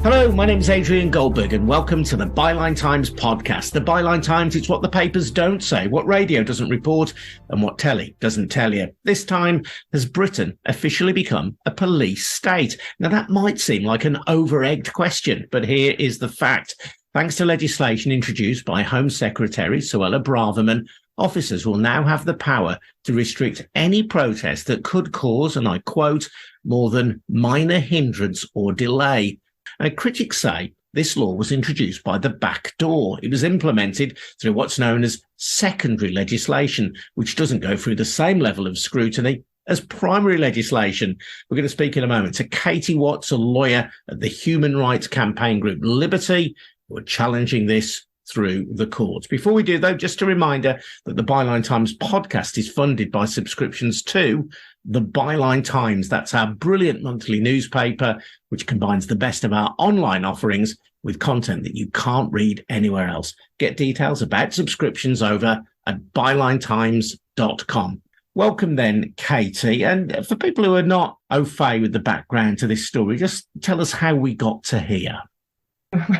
Hello, my name is Adrian Goldberg and welcome to the Byline Times podcast. The Byline Times, it's what the papers don't say, what radio doesn't report and what telly doesn't tell you. This time, has Britain officially become a police state? Now that might seem like an over-egged question, but here is the fact. Thanks to legislation introduced by Home Secretary Suella Braverman, officers will now have the power to restrict any protest that could cause, and I quote, more than minor hindrance or delay. Now, critics say this law was introduced by the back door. It was implemented through what's known as secondary legislation, which doesn't go through the same level of scrutiny as primary legislation. We're going to speak in a moment to Katy Watts, a lawyer at the human rights campaign group Liberty, who are challenging this through the courts. Before we do, though, just a reminder that the Byline Times podcast is funded by subscriptions to the Byline Times. That's our brilliant monthly newspaper, which combines the best of our online offerings with content that you can't read anywhere else. Get details about subscriptions over at bylinetimes.com. Welcome then, Katy. And for people who are not au fait with the background to this story, just tell us how we got to here.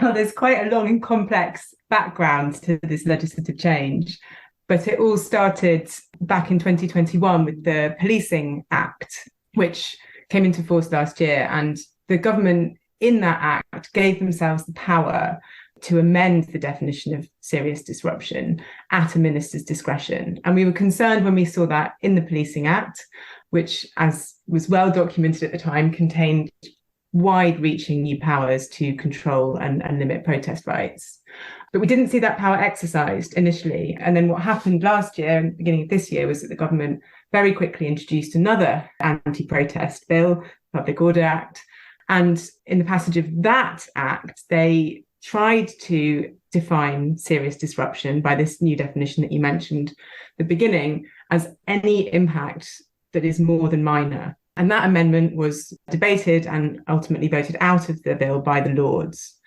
Well, there's quite a long and complex background to this legislative change, but it all started back in 2021 with the Policing Act, which came into force last year. And the government in that act gave themselves the power to amend the definition of serious disruption at a minister's discretion. And we were concerned when we saw that in the Policing Act, which, as was well documented at the time, contained wide-reaching new powers to control and limit protest rights. But we didn't see that power exercised initially. And then what happened last year and beginning of this year was that the government very quickly introduced another anti-protest bill, Public Order Act. And in the passage of that act, they tried to define serious disruption by this new definition that you mentioned at the beginning as any impact that is more than minor. And that amendment was debated and ultimately voted out of the bill by the Lords.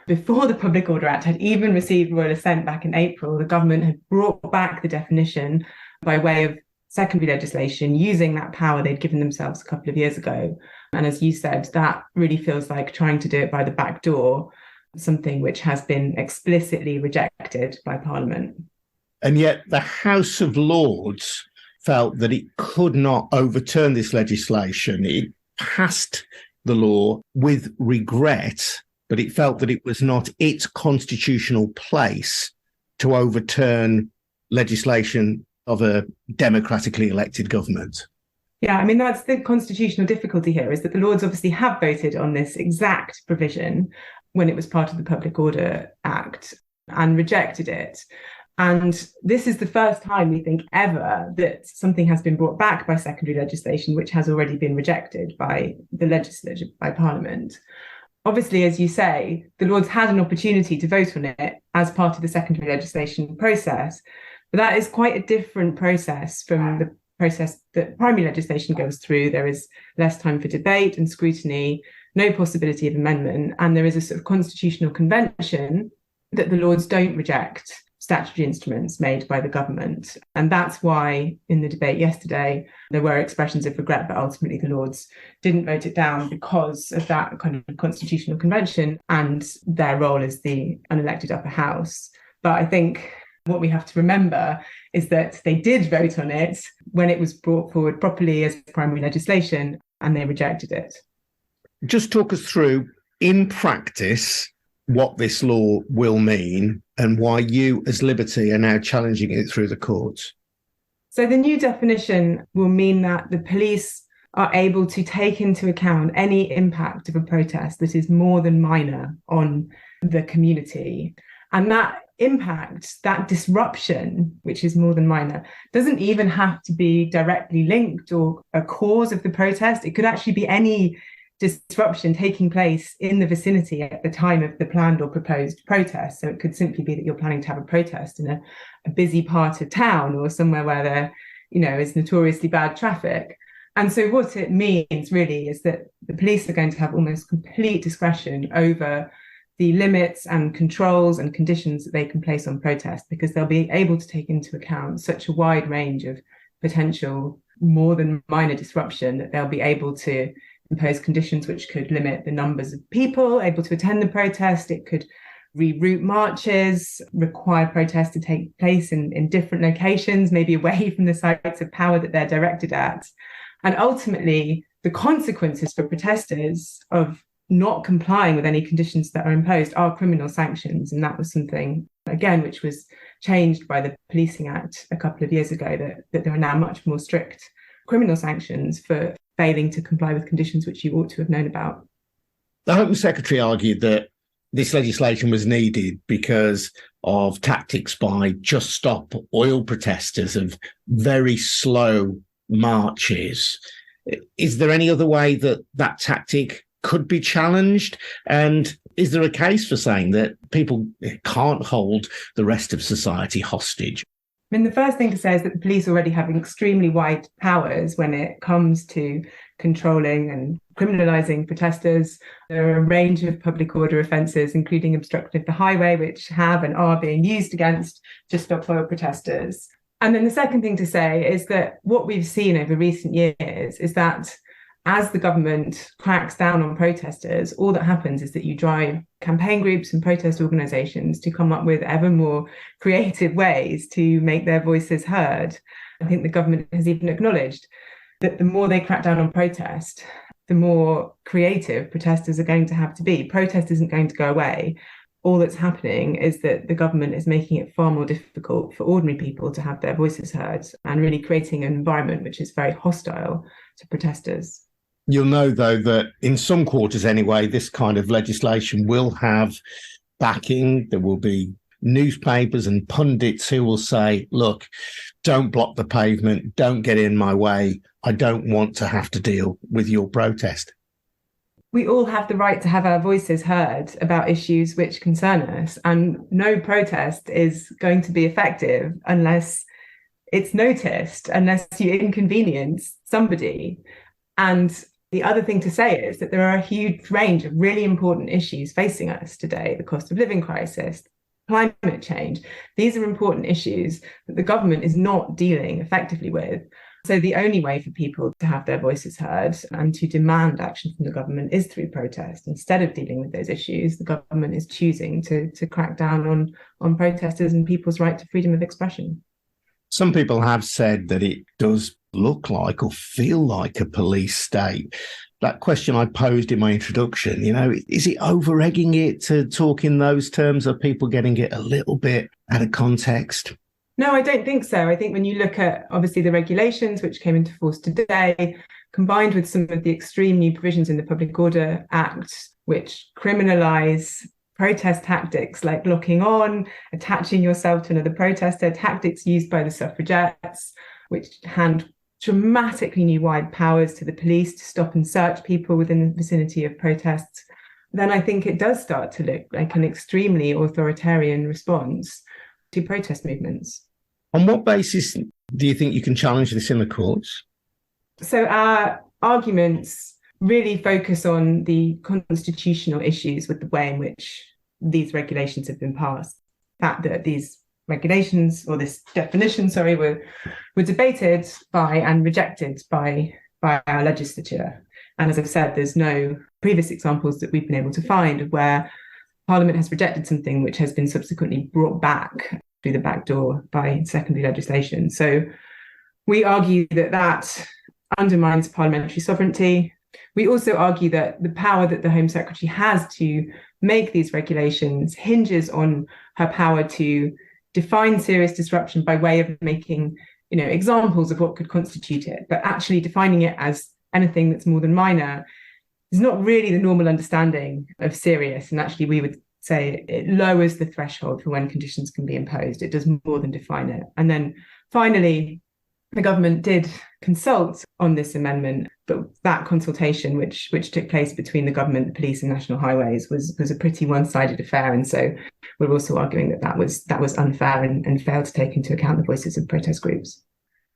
Before the Public Order Act had even received royal assent back in April, the government had brought back the definition by way of secondary legislation using that power they'd given themselves a couple of years ago. And as you said, that really feels like trying to do it by the back door, something which has been explicitly rejected by Parliament. And yet the House of Lords felt that it could not overturn this legislation. It passed the law with regret, but it felt that it was not its constitutional place to overturn legislation of a democratically elected government. Yeah, I mean, that's the constitutional difficulty here, is that the Lords obviously have voted on this exact provision when it was part of the Public Order Act and rejected it. And this is the first time, we think, ever that something has been brought back by secondary legislation, which has already been rejected by the legislature, by Parliament. Obviously, as you say, the Lords had an opportunity to vote on it as part of the secondary legislation process. But that is quite a different process from the process that primary legislation goes through. There is less time for debate and scrutiny, no possibility of amendment, and there is a sort of constitutional convention that the Lords don't reject statutory instruments made by the government. And that's why in the debate yesterday, there were expressions of regret, but ultimately the Lords didn't vote it down because of that kind of constitutional convention and their role as the unelected upper house. But I think what we have to remember is that they did vote on it when it was brought forward properly as primary legislation, and they rejected it. Just talk us through, in practice, what this law will mean and why you as Liberty are now challenging it through the courts. So the new definition will mean that the police are able to take into account any impact of a protest that is more than minor on the community. And that impact, that disruption, which is more than minor, doesn't even have to be directly linked or a cause of the protest. It could actually be any disruption taking place in the vicinity at the time of the planned or proposed protest. So it could simply be that you're planning to have a protest in a busy part of town or somewhere where there, is notoriously bad traffic. And so what it means really is that the police are going to have almost complete discretion over the limits and controls and conditions that they can place on protest, because they'll be able to take into account such a wide range of potential more than minor disruption that they'll be able to impose conditions which could limit the numbers of people able to attend the protest. It could reroute marches, require protests to take place in different locations, maybe away from the sites of power that they're directed at. And ultimately, the consequences for protesters of not complying with any conditions that are imposed are criminal sanctions. And that was something, again, which was changed by the Policing Act a couple of years ago, that there are now much more strict criminal sanctions for failing to comply with conditions which you ought to have known about. The Home Secretary argued that this legislation was needed because of tactics by Just Stop Oil protesters of very slow marches. Is there any other way that that tactic could be challenged? And is there a case for saying that people can't hold the rest of society hostage? I mean, the first thing to say is that the police already have extremely wide powers when it comes to controlling and criminalising protesters. There are a range of public order offences, including obstruction of the highway, which have and are being used against Just Stop Oil protesters. And then the second thing to say is that what we've seen over recent years is that as the government cracks down on protesters, all that happens is that you drive campaign groups and protest organisations to come up with ever more creative ways to make their voices heard. I think the government has even acknowledged that the more they crack down on protest, the more creative protesters are going to have to be. Protest isn't going to go away. All that's happening is that the government is making it far more difficult for ordinary people to have their voices heard and really creating an environment which is very hostile to protesters. You'll know, though, that in some quarters anyway, this kind of legislation will have backing. There will be newspapers and pundits who will say, look, don't block the pavement, don't get in my way. I don't want to have to deal with your protest. We all have the right to have our voices heard about issues which concern us, and no protest is going to be effective unless it's noticed, unless you inconvenience somebody. And the other thing to say is that there are a huge range of really important issues facing us today: the cost of living crisis, climate change. These are important issues that the government is not dealing effectively with. So the only way for people to have their voices heard and to demand action from the government is through protest. Instead of dealing with those issues, the government is choosing to crack down on protesters and people's right to freedom of expression. Some people have said that it does look like or feel like a police state. That question I posed in my introduction, is it over-egging it to talk in those terms? Are people getting it a little bit out of context? No, I don't think so. I think when you look at, obviously, the regulations which came into force today, combined with some of the extreme new provisions in the Public Order Act, which criminalise protest tactics like locking on, attaching yourself to another protester, tactics used by the suffragettes, which hand dramatically new wide powers to the police to stop and search people within the vicinity of protests, then I think it does start to look like an extremely authoritarian response to protest movements. On what basis do you think you can challenge this in the courts? So our arguments really focus on the constitutional issues with the way in which these regulations have been passed. The fact that these regulations, or this definition, were debated by and rejected by our legislature. And as I've said, there's no previous examples that we've been able to find of where Parliament has rejected something which has been subsequently brought back through the back door by secondary legislation. So we argue that undermines parliamentary sovereignty. We also argue that the power that the Home Secretary has to make these regulations hinges on her power to define serious disruption by way of making, examples of what could constitute it, but actually defining it as anything that's more than minor is not really the normal understanding of serious. And actually, we would say it lowers the threshold for when conditions can be imposed. It does more than define it. And then finally, the government did consult on this amendment, but that consultation, which took place between the government, the police, and National Highways, was a pretty one-sided affair. And so we're also arguing that was unfair and failed to take into account the voices of protest groups.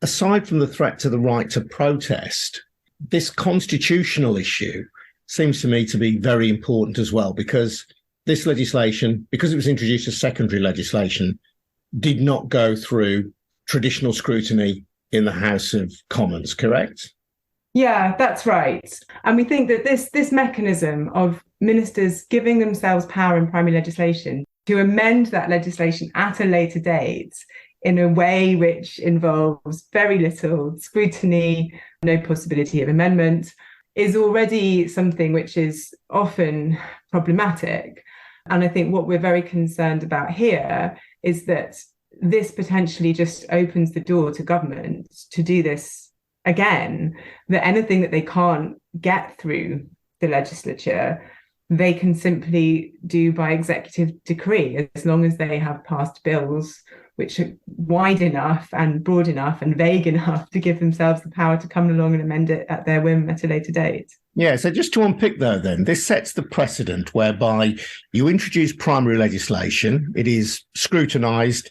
Aside from the threat to the right to protest, this constitutional issue seems to me to be very important as well, because this legislation, because it was introduced as secondary legislation, did not go through traditional scrutiny in the House of Commons, correct? Yeah, that's right. And we think that this mechanism of ministers giving themselves power in primary legislation to amend that legislation at a later date in a way which involves very little scrutiny, no possibility of amendment, is already something which is often problematic. And I think what we're very concerned about here is that this potentially just opens the door to government to do this again, that anything that they can't get through the legislature, they can simply do by executive decree, as long as they have passed bills which are wide enough and broad enough and vague enough to give themselves the power to come along and amend it at their whim at a later date. Yeah, so just to unpick though, then, this sets the precedent whereby you introduce primary legislation. It is scrutinised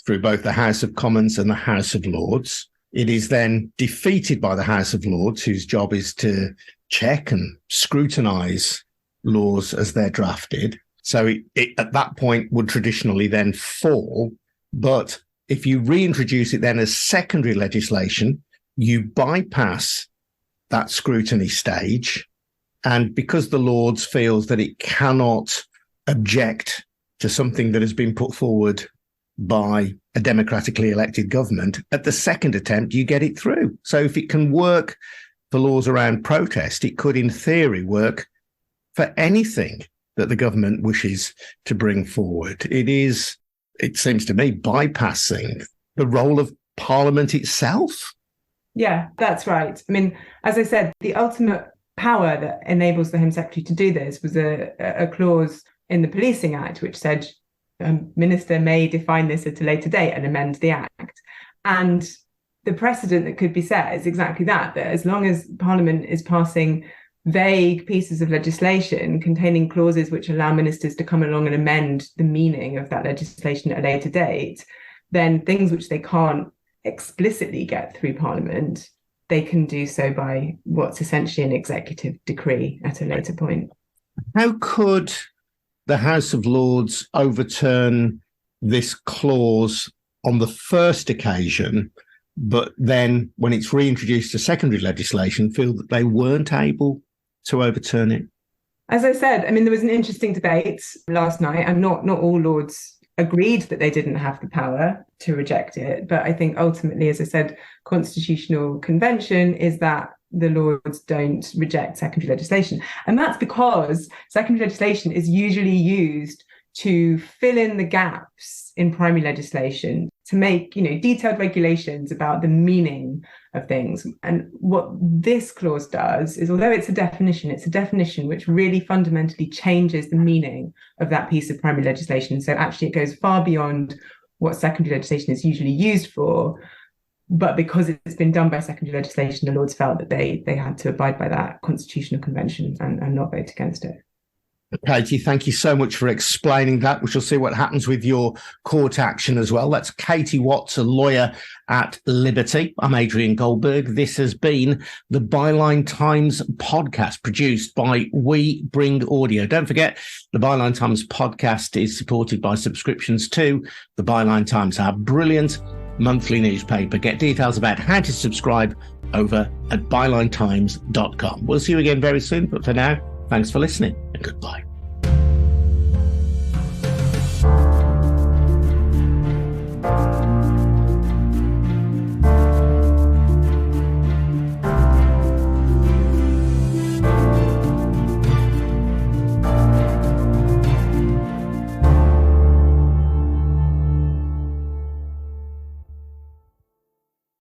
through both the House of Commons and the House of Lords. It is then defeated by the House of Lords, whose job is to check and scrutinise laws as they're drafted. So it at that point would traditionally then fall. But if you reintroduce it then as secondary legislation, you bypass that scrutiny stage. And because the Lords feels that it cannot object to something that has been put forward by a democratically elected government, at the second attempt, you get it through. So if it can work for laws around protest, it could, in theory, work for anything that the government wishes to bring forward. It seems to me, bypassing the role of Parliament itself. Yeah, that's right. I mean, as I said, the ultimate power that enables the Home Secretary to do this was a clause in the Policing Act, which said a minister may define this at a later date and amend the Act. And the precedent that could be set is exactly that as long as Parliament is passing vague pieces of legislation containing clauses which allow ministers to come along and amend the meaning of that legislation at a later date, then things which they can't explicitly get through Parliament, they can do so by what's essentially an executive decree at a later point. How could the House of Lords overturn this clause on the first occasion, but then when it's reintroduced to secondary legislation, feel that they weren't able to overturn it? As I said, I mean, there was an interesting debate last night, and not all Lords agreed that they didn't have the power to reject it. But I think ultimately, as I said, constitutional convention is that the Lords don't reject secondary legislation. And that's because secondary legislation is usually used to fill in the gaps in primary legislation, to make, detailed regulations about the meaning of things. And what this clause does is, although it's a definition which really fundamentally changes the meaning of that piece of primary legislation. So actually it goes far beyond what secondary legislation is usually used for. But because it's been done by secondary legislation, the Lords felt that they had to abide by that constitutional convention and not vote against it. Katy, thank you so much for explaining that. We shall see what happens with your court action as well. That's Katy Watts, a lawyer at Liberty. I'm Adrian Goldberg. This has been the Byline Times podcast, produced by We Bring Audio. Don't forget, the Byline Times podcast is supported by subscriptions to the Byline Times, our brilliant monthly newspaper. Get details about how to subscribe over at bylinetimes.com. We'll see you again very soon, but for now, thanks for listening and goodbye.